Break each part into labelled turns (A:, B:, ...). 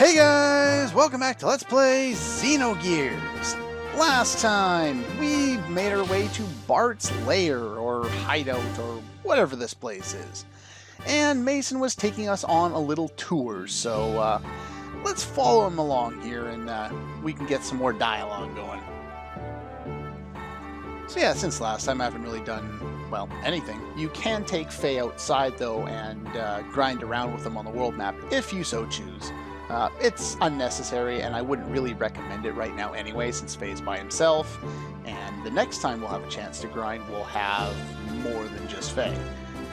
A: Hey guys, welcome back to Let's Play Xenogears. Last time, we made our way to Bart's lair, or hideout, or whatever this place is. And Mason was taking us on a little tour, so let's follow him along here and we can get some more dialogue going. So yeah, since last time I haven't really done, well, anything. You can take Faye outside though and grind around with them on the world map if you so choose. It's unnecessary, and I wouldn't really recommend it right now anyway, since Faye's by himself, and the next time we'll have a chance to grind, we'll have more than just Faye.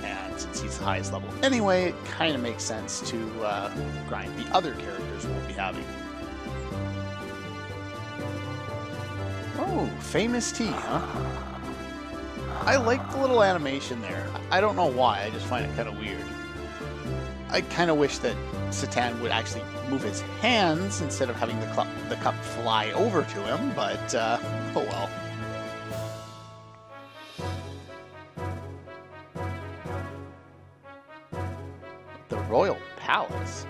A: And since he's the highest level anyway, it kind of makes sense to grind the other characters we'll be having. Oh, famous tea, huh? I like the little animation there. I don't know why, I just find it kind of weird. I kind of wish that Satan would actually move his hands instead of having the cup fly over to him, but oh well. The Royal Palace?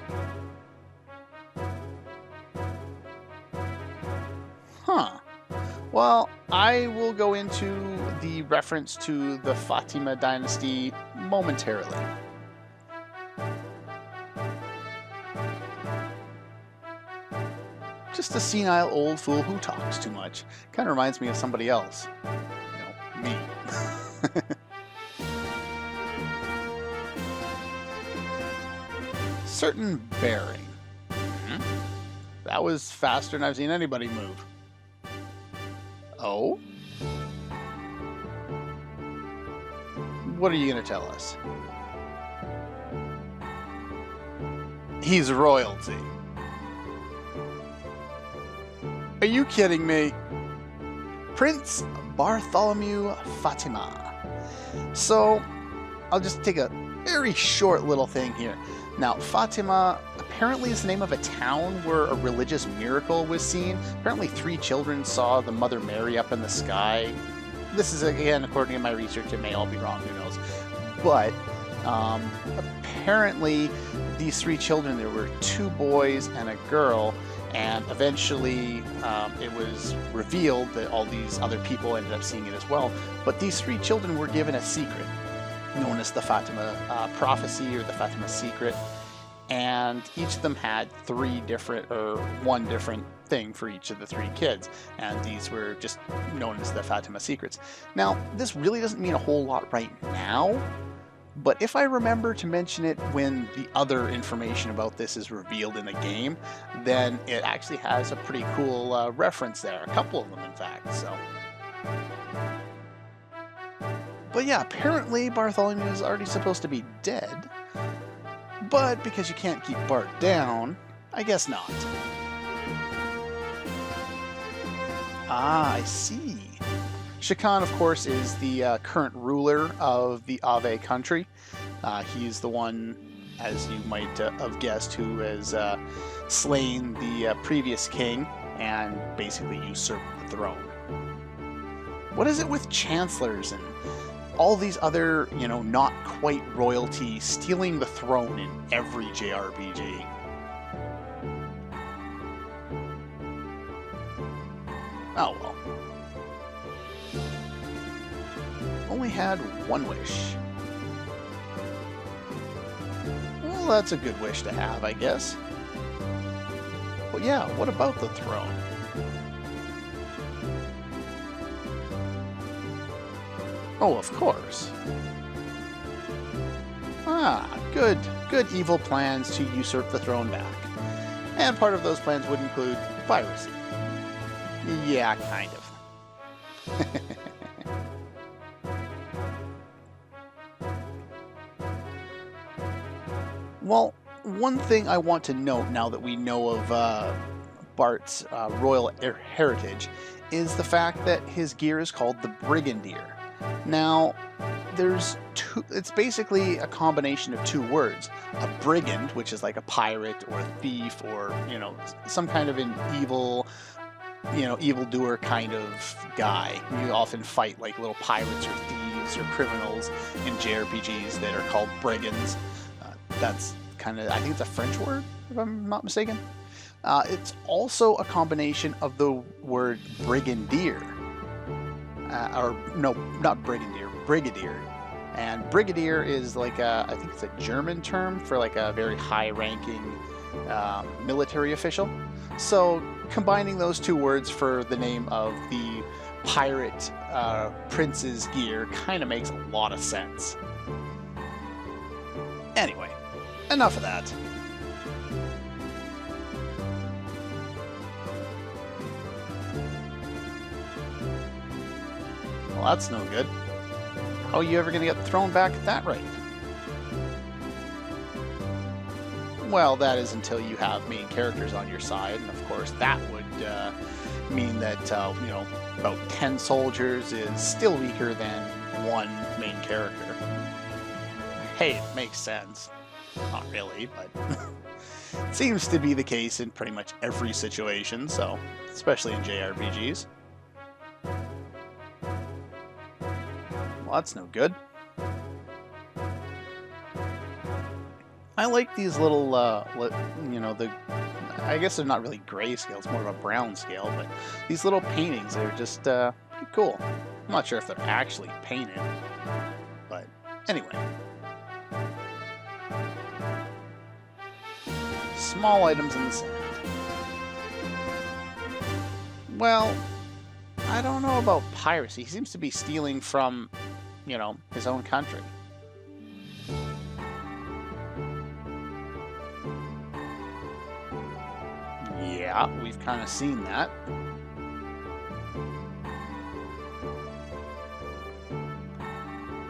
A: Huh. Well, I will go into the reference to the Fatima dynasty momentarily. Just a senile old fool who talks too much. Kind of reminds me of somebody else. You know, me. Certain bearing. That was faster than I've seen anybody move. Oh? What are you going to tell us? He's royalty. Are you kidding me? Prince Bartholomew Fatima. So, I'll just take a very short little thing here. Now, Fatima apparently is the name of a town where a religious miracle was seen. Apparently 3 children saw the Mother Mary up in the sky. This is, again, according to my research, it may all be wrong, who knows. But, apparently these 3 children, there were 2 boys and a girl, and eventually it was revealed that all these other people ended up seeing it as well. But these 3 children were given a secret, known as the Fatima prophecy or the Fatima secret. And each of them had 3 different, or 1 different thing for each of the 3 kids. And these were just known as the Fatima secrets. Now, this really doesn't mean a whole lot right now. But if I remember to mention it when the other information about this is revealed in the game, then it actually has a pretty cool reference there. A couple of them, in fact, so. But yeah, apparently Bartholomew is already supposed to be dead. But because you can't keep Bart down, I guess not. Ah, I see. Shakan, of course, is the current ruler of the Ave country. He's the one, as you might have guessed, who has slain the previous king and basically usurped the throne. What is it with chancellors and all these other, you know, not quite royalty stealing the throne in every JRPG? Oh well. Only had 1 wish. Well, that's a good wish to have, I guess. But yeah, what about the throne? Oh, of course. Ah, good evil plans to usurp the throne back. And part of those plans would include piracy. Yeah, kind of. Well, one thing I want to note now that we know of Bart's royal heritage is the fact that his gear is called the Brigandier. Now, it's basically a combination of 2 words. A brigand, which is like a pirate or a thief or, you know, some kind of an evil, you know, evildoer kind of guy. You often fight like little pirates or thieves or criminals in JRPGs that are called brigands. That's kind of, I think it's a French word, if I'm not mistaken. It's also a combination of the word brigadier, or no, not brigadier, brigadier. And brigadier is like I think it's a German term for like a very high-ranking military official. So combining those two words for the name of the pirate prince's gear kind of makes a lot of sense. Anyway, enough of that. Well, that's no good. How are you ever going to get thrown back at that rate? Well, that is until you have main characters on your side, and of course that would mean that, you know, about 10 soldiers is still weaker than one main character. Hey, it makes sense. Not really, but it seems to be the case in pretty much every situation, so especially in JRPGs. Well, that's no good. I like these little, you know, I guess they're not really grayscale, it's more of a brown scale, but these little paintings, they're just pretty cool. I'm not sure if they're actually painted, but anyway. Small items in the sand. Well, I don't know about piracy. He seems to be stealing from, you know, his own country. Yeah, we've kind of seen that.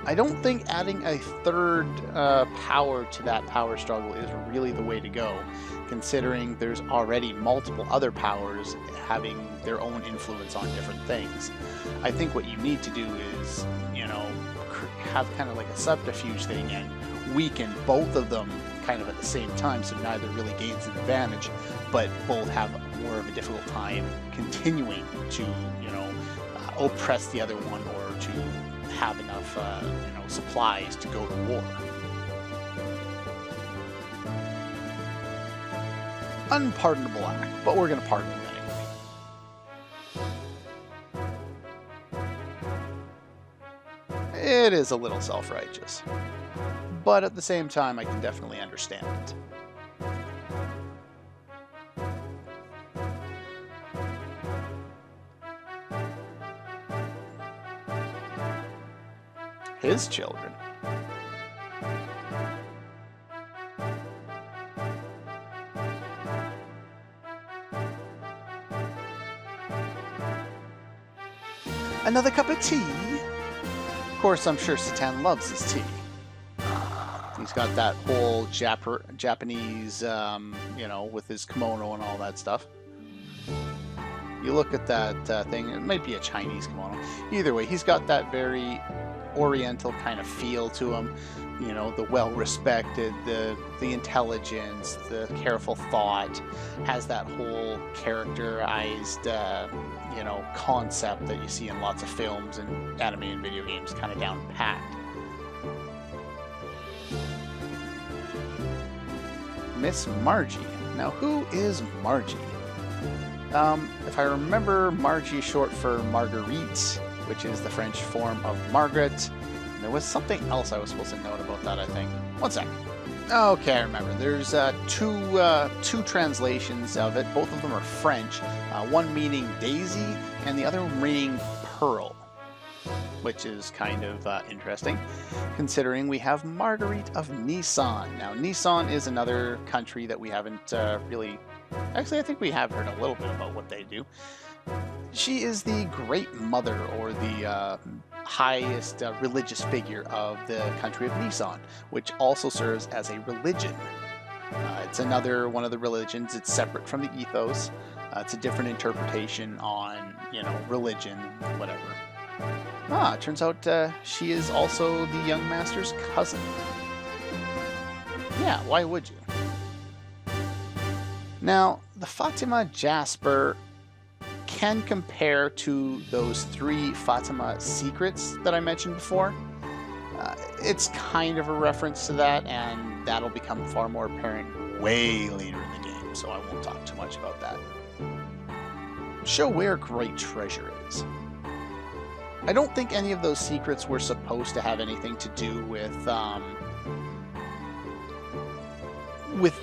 A: I don't think adding a third power to that power struggle is really the way to go, considering there's already multiple other powers having their own influence on different things. I think what you need to do is, you know, have kind of like a subterfuge thing and weaken both of them kind of at the same time, so neither really gains an advantage, but both have more of a difficult time continuing to, you know, oppress the other one or to have enough, you know, supplies to go to war. Unpardonable act, but we're going to pardon him anyway. It is a little self-righteous, but at the same time, I can definitely understand it. His children. Another cup of tea? Of course, I'm sure Satan loves his tea. He's got that whole Japanese, you know, with his kimono and all that stuff. You look at that thing, it might be a Chinese kimono. Either way, he's got that very oriental kind of feel to him. You know, the well-respected, the intelligence, the careful thought, has that whole characterized, you know, concept that you see in lots of films and anime and video games, kind of down packed. Miss Margie. Now, who is Margie? If I remember, Margie is short for Marguerite, which is the French form of Margaret. And there was something else I was supposed to note about that, I think. One sec. Okay, I remember. There's two translations of it. Both of them are French. One meaning daisy, and the other meaning pearl, which is kind of interesting, considering we have Marguerite of Nisan. Now, Nisan is another country that we haven't really... Actually, I think we have heard a little bit about what they do. She is the great mother, or the highest religious figure of the country of Nisan, which also serves as a religion. It's another one of the religions. It's separate from the ethos. It's a different interpretation on, you know, religion, whatever. It turns out she is also the young master's cousin. Yeah, why would you? Now, the Fatima Jasper can compare to those 3 Fatima secrets that I mentioned before. It's kind of a reference to that, and that'll become far more apparent way later in the game. so I won't talk too much about that. Show where great treasure is. I don't think any of those secrets were supposed to have anything to do with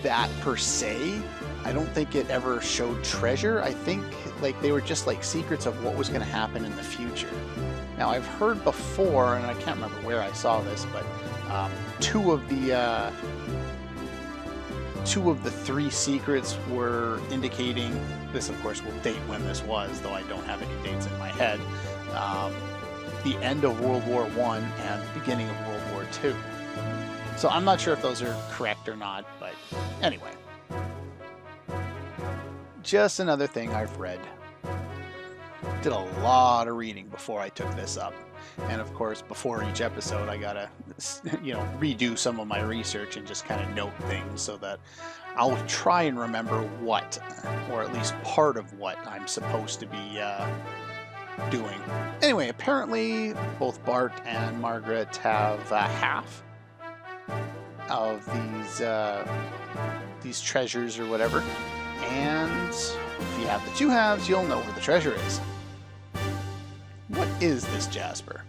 A: that per se. I don't think it ever showed treasure. I think like they were just like secrets of what was going to happen in the future. Now I've heard before, and I can't remember where I saw this, but two of the three secrets were indicating, this of course will date when this was, though I don't have any dates in my head, the end of World War I and the beginning of World War II. So I'm not sure if those are correct or not, but anyway. Just another thing I've read. Did a lot of reading before I took this up. And of course, before each episode, I gotta, redo some of my research and just kind of note things so that I'll try and remember what, or at least part of what I'm supposed to be doing. Anyway, apparently both Bart and Margaret have half of these treasures or whatever. And if you have the two halves, you'll know where the treasure is. What is this Jasper?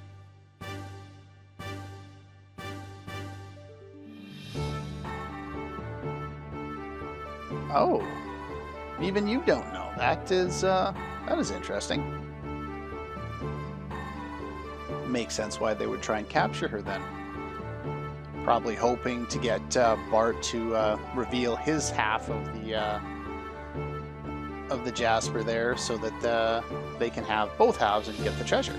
A: Oh, even you don't know. That is interesting. Makes sense why they would try and capture her then. Probably hoping to get Bart to reveal his half of the Jasper there, so that they can have both halves and get the treasure.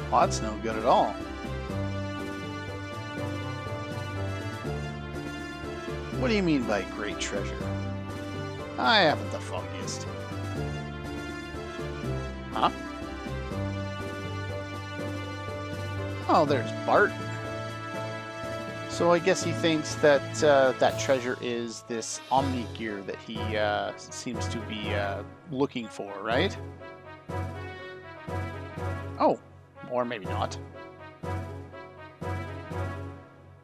A: Well, that's no good at all. What do you mean by great treasure? I haven't the foggiest. Huh? Oh, there's Bart. So I guess he thinks that that treasure is this Omni gear that he seems to be looking for, right? Oh, or maybe not.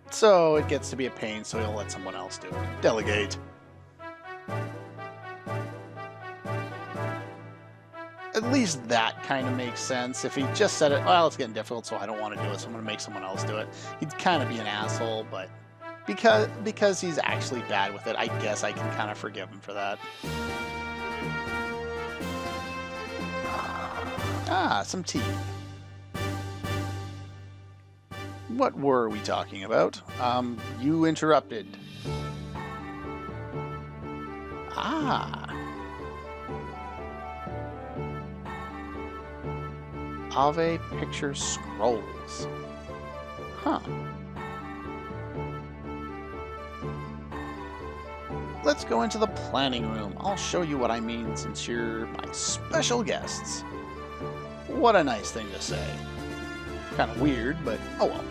A: So it gets to be a pain, so he'll let someone else do it. Delegate. At least that kind of makes sense. If he just said it, well, it's getting difficult, so I don't want to do it, so I'm going to make someone else do it. He'd kind of be an asshole, but because he's actually bad with it, I guess I can kind of forgive him for that. Ah, some tea. What were we talking about? You interrupted. Ah. Ave picture scrolls. Huh. Let's go into the planning room. I'll show you what I mean since you're my special guests. What a nice thing to say. Kind of weird, but oh well.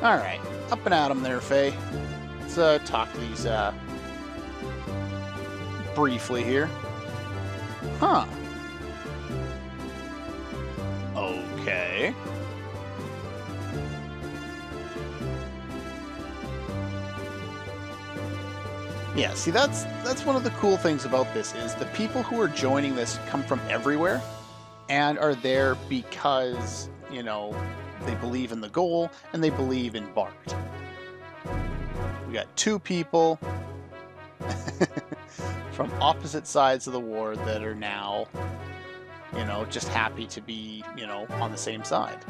A: Alright, up and at 'em there, Faye. Let's talk to these briefly here. Huh. Okay. Yeah, see, that's one of the cool things about this is the people who are joining this come from everywhere and are there because, they believe in the goal and they believe in Bart. We got two people from opposite sides of the war that are now, just happy to be, on the same side.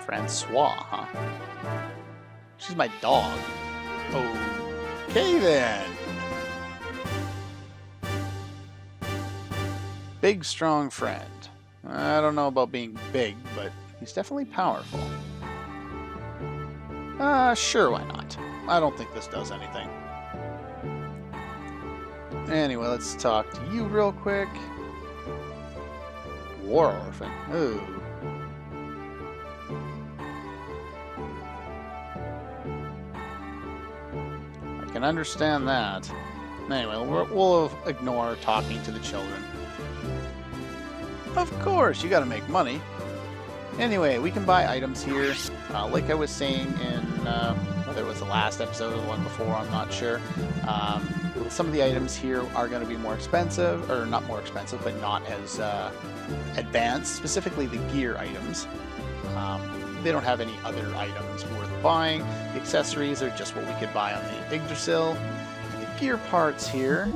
A: Francois, huh? She's my dog. Okay then. Big, strong friend. I don't know about being big, but he's definitely powerful. Sure, why not? I don't think this does anything. Anyway, let's talk to you real quick. War orphan. Ooh. I can understand that. Anyway, we'll ignore talking to the children. Of course, you gotta make money. Anyway, we can buy items here. Like I was saying in, whether it was the last episode or the one before, I'm not sure. Some of the items here are going to be more expensive, or not more expensive, but not as advanced, specifically the gear items. They don't have any other items worth buying. The accessories are just what we could buy on the Yggdrasil. And the gear parts here,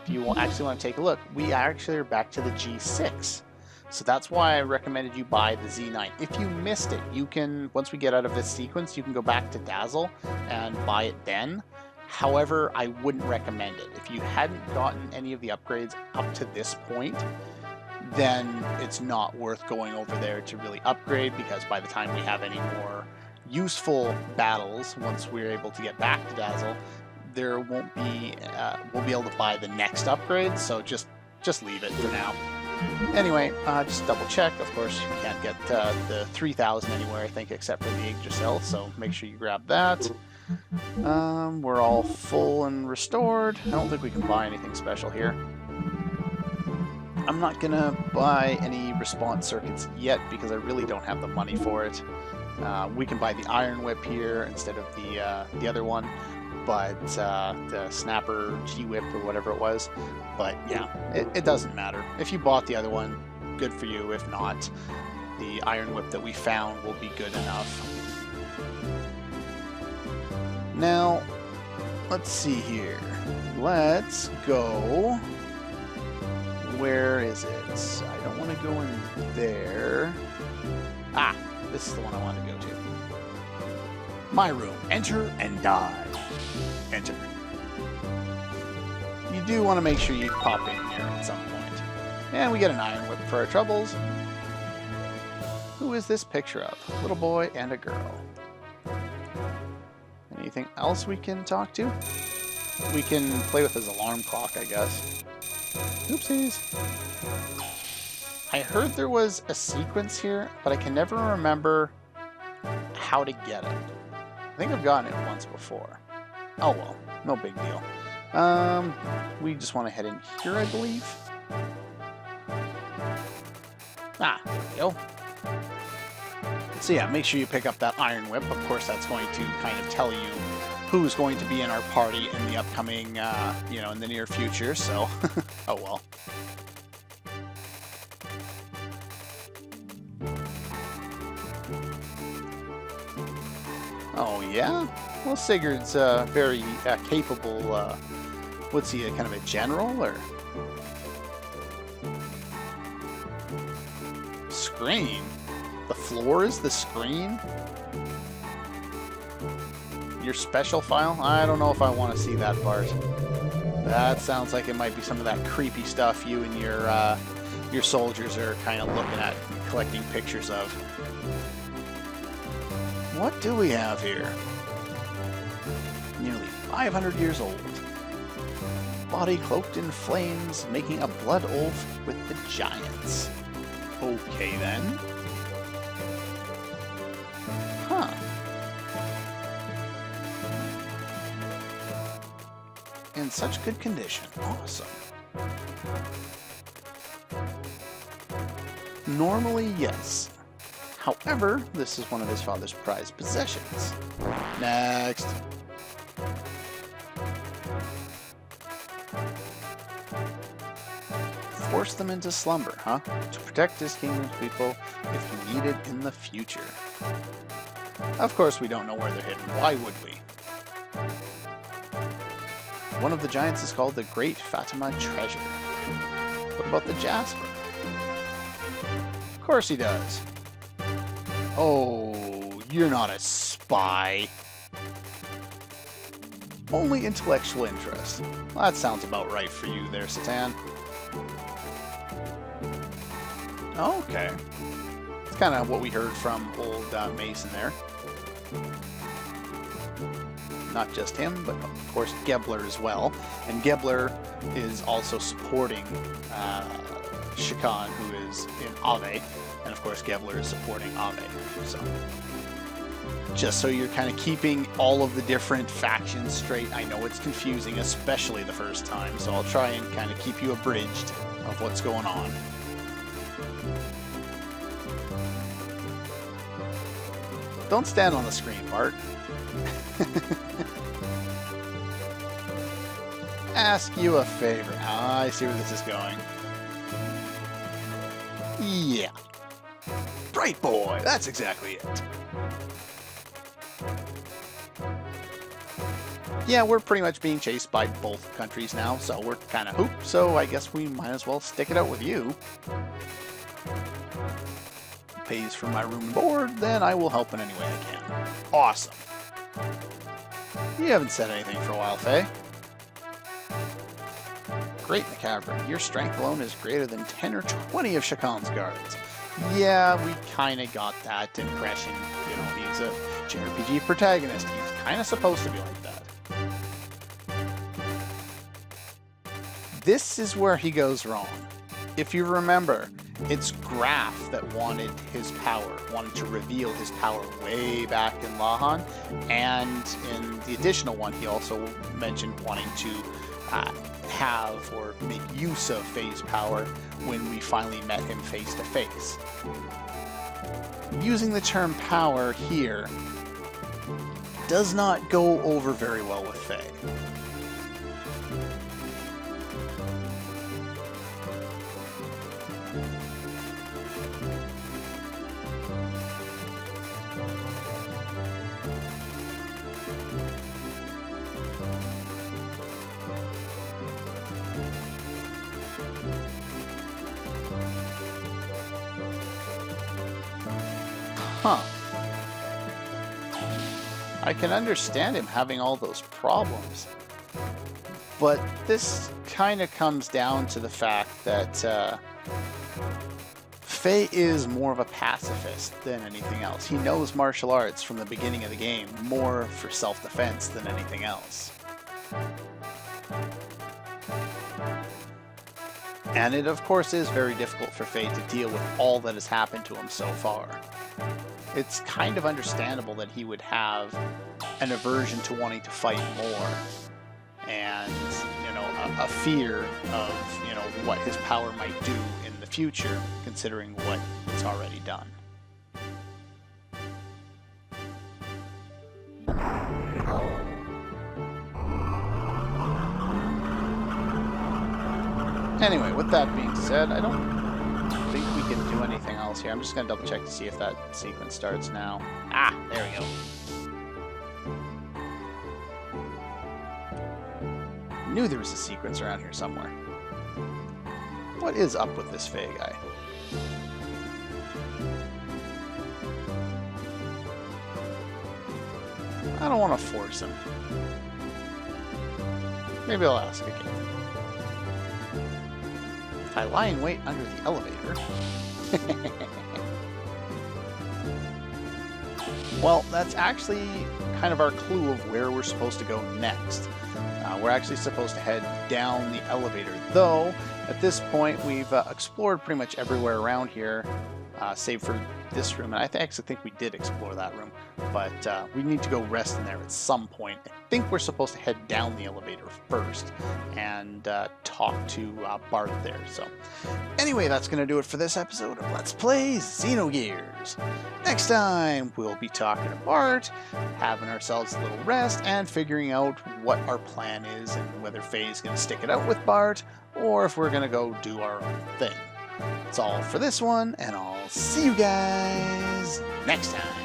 A: if you actually want to take a look, we actually are back to the G6. So that's why I recommended you buy the Z9. If you missed it, you can, once we get out of this sequence, you can go back to Dazzle and buy it then. However, I wouldn't recommend it. If you hadn't gotten any of the upgrades up to this point, then it's not worth going over there to really upgrade, because by the time we have any more useful battles, once we're able to get back to Dazzle, there won't be, we'll be able to buy the next upgrade, so just leave it for now. Anyway, just double check. Of course, you can't get the 3000 anywhere, I think, except for the Yggdrasil, so make sure you grab that. We're all full and restored. I don't think we can buy anything special here. I'm not gonna buy any response circuits yet because I really don't have the money for it. We can buy the Iron Whip here instead of the other one, but the Snapper G-Whip or whatever it was. But yeah, it doesn't matter. If you bought the other one, good for you. If not, the Iron Whip that we found will be good enough. Now, let's see here. Let's go. Where is it? I don't want to go in there. Ah, this is the one I want to go to. My room. Enter and die. Enter. You do want to make sure you pop in here at some point. And we get an Iron Whip for our troubles. Who is this picture of? A little boy and a girl. Anything else we can talk to? We can play with his alarm clock, I guess. Oopsies. I heard there was a sequence here, but I can never remember how to get it. I think I've gotten it once before. Oh well, no big deal. We just want to head in here, I believe. Ah, there we go. So yeah, make sure you pick up that Iron Whip. Of course, that's going to kind of tell you who's going to be in our party in the upcoming, you know, in the near future, so, oh well. Oh yeah? Well, Sigurd's very capable, what's he, kind of a general, or? Screen? The floor is the screen? Your special file? I don't know if I want to see that part. That sounds like it might be some of that creepy stuff you and your soldiers are kind of looking at and collecting pictures of. What do we have here? Nearly 500 years old. Body cloaked in flames, making a blood oath with the giants. Okay then. Huh. In such good condition. Awesome. Normally, yes. However, this is one of his father's prized possessions. Next. Force them into slumber, huh? To protect his kingdom's people if needed in the future. Of course, we don't know where they're hidden. Why would we? One of the giants is called the Great Fatima Treasure. What about the Jasper? Of course he does. Oh, you're not a spy. Only intellectual interest. Well, that sounds about right for you there, Satan. Okay. It's kind of what we heard from old Mason there. Not just him, but of course Gebler as well. And Gebler is also supporting Shakan, who is in Ave. And of course Gebler is supporting Ave. So just so you're kind of keeping all of the different factions straight. I know it's confusing, especially the first time, so I'll try and kind of keep you abridged of what's going on. Don't stand on the screen, Bart. Ask you a favor. Ah, I see where this is going. Yeah. Bright boy, that's exactly it. Yeah, we're pretty much being chased by both countries now, so we're kind of hooped, so I guess we might as well stick it out with you. Pays for my room and board, then I will help in any way I can. Awesome. You haven't said anything for a while, Faye. Great, Macabre. Your strength alone is greater than 10 or 20 of Shakan's guards. Yeah, we kind of got that impression. You know, he's a JRPG protagonist. He's kind of supposed to be like that. This is where he goes wrong. If you remember, it's Graf that wanted his power, wanted to reveal his power way back in Lahan, and in the additional one, he also mentioned wanting to have or make use of Faye's power when we finally met him face to face. Using the term power here does not go over very well with Faye. Huh. I can understand him having all those problems, but this kind of comes down to the fact that Faye is more of a pacifist than anything else. He knows martial arts from the beginning of the game, more for self-defense than anything else. And it, of course, is very difficult for Faye to deal with all that has happened to him so far. It's kind of understandable that he would have an aversion to wanting to fight more and, you know, a fear of, you know, what his power might do in the future, considering what it's already done. Anyway, with that being said, I don't think we can do anything else here. I'm just going to double check to see if that sequence starts now. Ah, there we go. Knew there was a sequence around here somewhere. What is up with this Faye guy? I don't want to force him. Maybe I'll ask again. If I lie in wait under the elevator... Well, that's actually kind of our clue of where we're supposed to go next. We're actually supposed to head down the elevator, though at this point we've explored pretty much everywhere around here, save for this room, and I actually think we did explore that room, but we need to go rest in there at some point. I think we're supposed to head down the elevator first and talk to Bart there. So anyway, that's going to do it for this episode of Let's Play Xenogears. Next time, we'll be talking to Bart, having ourselves a little rest, and figuring out what our plan is and whether Faye's going to stick it out with Bart or if we're going to go do our own thing. That's all for this one, and I'll see you guys next time.